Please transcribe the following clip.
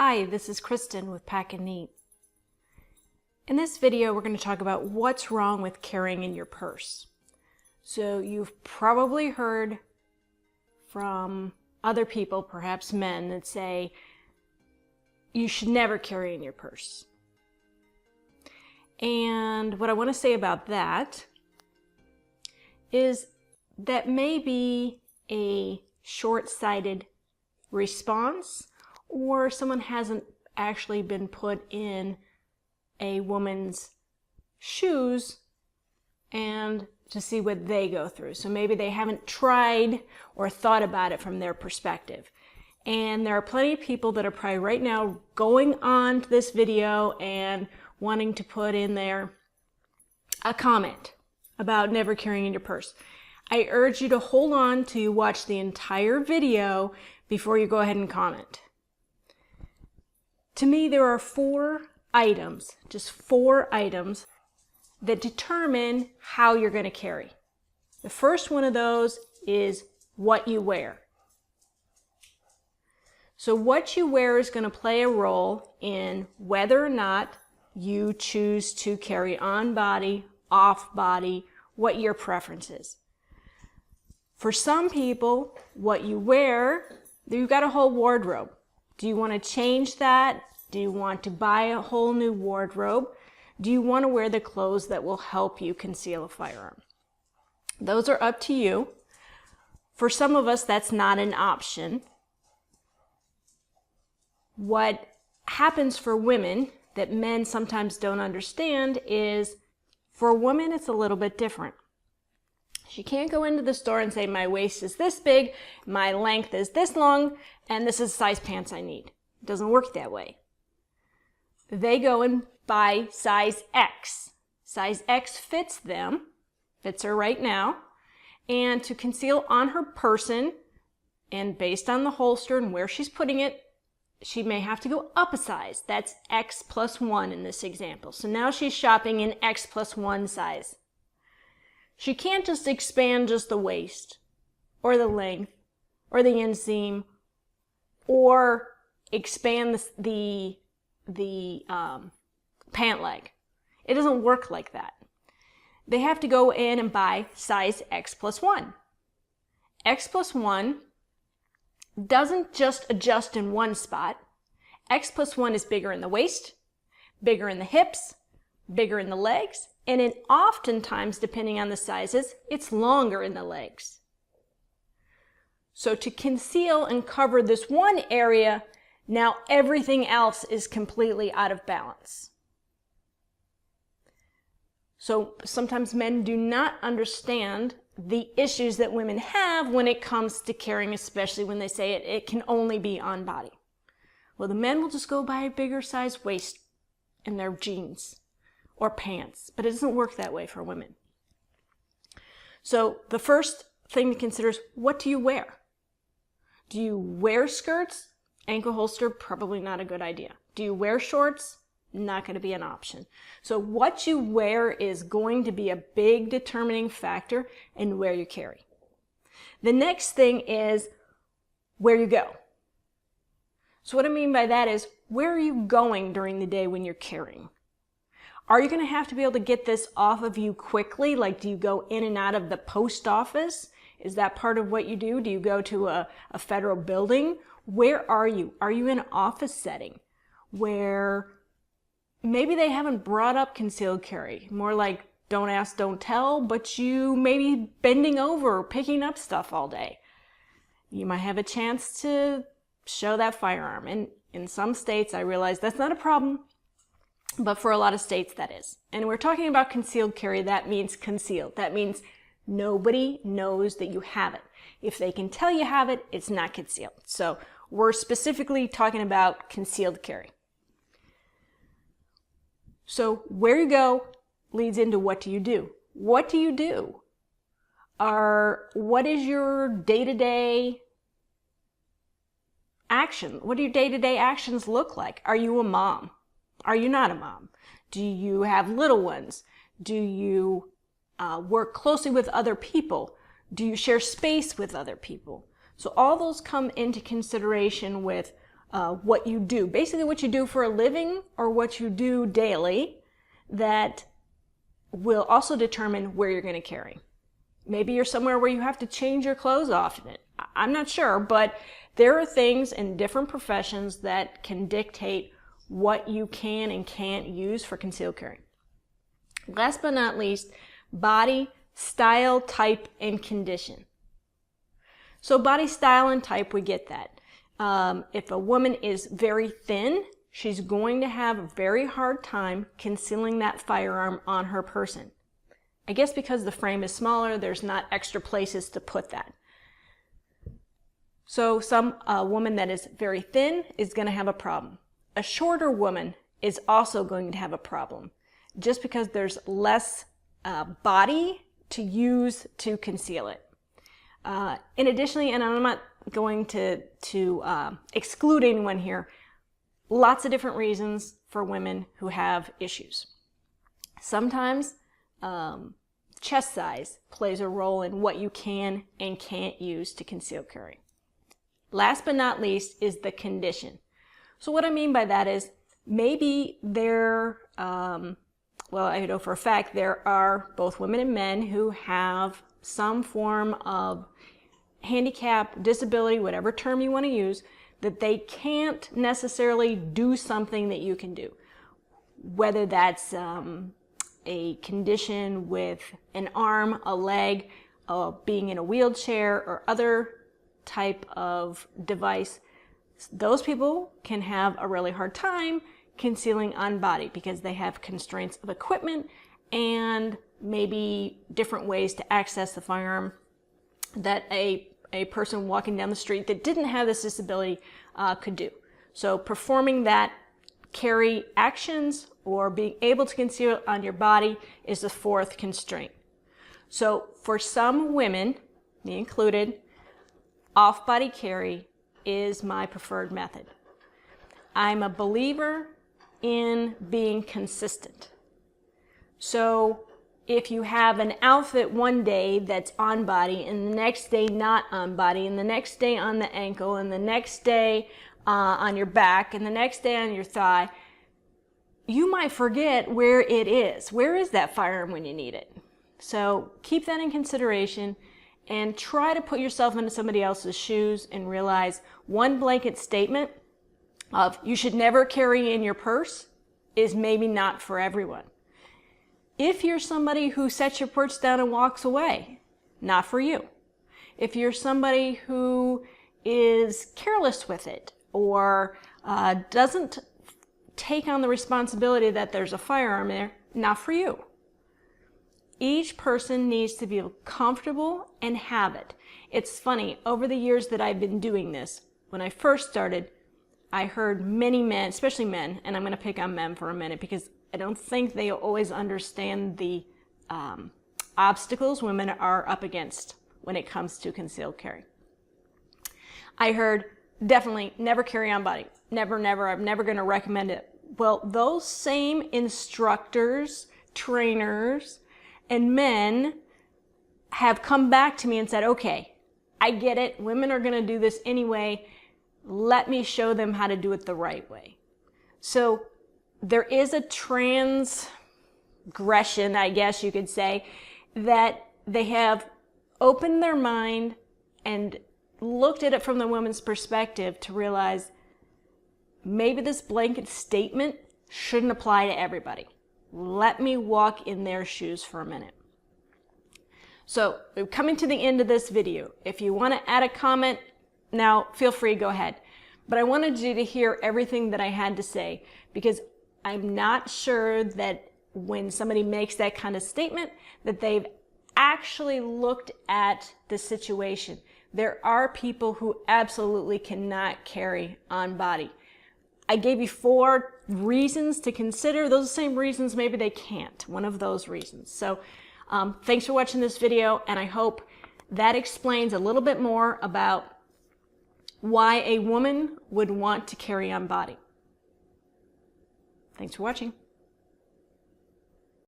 Hi, this is Kristen with Pack and Neat. In this video, we're going to talk about what's wrong with carrying in your purse. So you've probably heard from other people, perhaps men, that say you should never carry in your purse. And what I want to say about that is that may be a short-sighted response, or someone hasn't actually been put in a woman's shoes and to see what they go through. So maybe they haven't tried or thought about it from their perspective. And there are plenty of people that are probably right now going on to this video and wanting to put in there a comment about never carrying in your purse. I urge you to hold on to watch the entire video before you go ahead and comment. To me, there are just four items that determine how you're going to carry. The first one of those is what you wear. So what you wear is going to play a role in whether or not you choose to carry on body, off body, what your preference is. For some people, what you wear, you've got a whole wardrobe. Do you want to change that? Do you want to buy a whole new wardrobe? Do you want to wear the clothes that will help you conceal a firearm? Those are up to you. For some of us, that's not an option. What happens for women that men sometimes don't understand is, for a woman, it's a little bit different. She can't go into the store and say, my waist is this big, my length is this long, and this is the size pants I need. It doesn't work that way. They go and buy size X. Size X fits them, fits her right now, and to conceal on her person, and based on the holster and where she's putting it, she may have to go up a size. That's X plus 1 in this example. So now she's shopping in X plus 1 size. She can't just expand just the waist, or the length, or the inseam, or expand the pant leg. It doesn't work like that. They have to go in and buy size X plus 1. X plus 1 doesn't just adjust in one spot. X plus 1 is bigger in the waist, bigger in the hips, bigger in the legs, and then oftentimes, depending on the sizes, it's longer in the legs. So to conceal and cover this one area, now everything else is completely out of balance. So sometimes men do not understand the issues that women have when it comes to carrying, especially when they say it can only be on body. Well, the men will just go buy a bigger size waist in their jeans or pants, but it doesn't work that way for women. So the first thing to consider is, what do you wear? Do you wear skirts? Ankle holster, probably not a good idea. Do you wear shorts? Not going to be an option. So what you wear is going to be a big determining factor in where you carry. The next thing is where you go. So what I mean by that is, where are you going during the day when you're carrying? Are you going to have to be able to get this off of you quickly? Like, do you go in and out of the post office? Is that part of what you do? Do you go to a federal building? Where are you? Are you in an office setting where maybe they haven't brought up concealed carry? More like don't ask, don't tell, but you may be bending over, picking up stuff all day. You might have a chance to show that firearm. And in some states, I realize that's not a problem, but for a lot of states that is. And we're talking about concealed carry, that means concealed. That means nobody knows that you have it. If they can tell you have it, it's not concealed. So we're specifically talking about concealed carry. So where you go leads into what do you do? What do you do? What is your day-to-day action? What do your day-to-day actions look like? Are you a mom? Are you not a mom? Do you have little ones? Do you work closely with other people? Do you share space with other people? So all those come into consideration with what you do, basically what you do for a living or what you do daily, that will also determine where you're going to carry. Maybe you're somewhere where you have to change your clothes often. I'm not sure, but there are things in different professions that can dictate what you can and can't use for concealed carry. Last but not least, body, style, type, and condition. So body style and type, we get that. If a woman is very thin, she's going to have a very hard time concealing that firearm on her person. I guess because the frame is smaller, there's not extra places to put that. So a woman that is very thin is going to have a problem. A shorter woman is also going to have a problem, just because there's less body to use to conceal it. And additionally, and I'm not going to exclude anyone here, lots of different reasons for women who have issues. Sometimes chest size plays a role in what you can and can't use to conceal carry. Last but not least is the condition. So what I mean by that is maybe well, I know for a fact there are both women and men who have some form of handicap, disability, whatever term you want to use, that they can't necessarily do something that you can do. Whether that's a condition with an arm, a leg, being in a wheelchair, or other type of device, those people can have a really hard time concealing on body because they have constraints of equipment and maybe different ways to access the firearm that a person walking down the street that didn't have this disability could do. So performing that carry actions or being able to conceal it on your body is the fourth constraint. So for some women, me included, off-body carry is my preferred method. I'm a believer in being consistent. So if you have an outfit one day that's on body and the next day not on body and the next day on the ankle and the next day on your back and the next day on your thigh, you might forget where it is. Where is that firearm when you need it? So keep that in consideration and try to put yourself into somebody else's shoes and realize one blanket statement of you should never carry in your purse is maybe not for everyone. If you're somebody who sets your purse down and walks away, not for you. If you're somebody who is careless with it or doesn't take on the responsibility that there's a firearm there, not for you. Each person needs to be comfortable and have it. It's funny, over the years that I've been doing this, when I first started, I heard many men, especially men, and I'm going to pick on men for a minute because I don't think they always understand the obstacles women are up against when it comes to concealed carry. I heard, definitely never carry on body. Never, never, I'm never going to recommend it. Well, those same instructors, trainers, and men have come back to me and said, okay, I get it. Women are going to do this anyway. Let me show them how to do it the right way. So there is a transgression, I guess you could say, that they have opened their mind and looked at it from the woman's perspective to realize maybe this blanket statement shouldn't apply to everybody. Let me walk in their shoes for a minute. So we're coming to the end of this video. If you want to add a comment, now feel free, go ahead. But I wanted you to hear everything that I had to say because I'm not sure that when somebody makes that kind of statement that they've actually looked at the situation. There are people who absolutely cannot carry on body. I gave you 4 reasons to consider. Those same reasons, maybe they can't. One of those reasons. So thanks for watching this video, and I hope that explains a little bit more about why a woman would want to carry on body. Thanks for watching.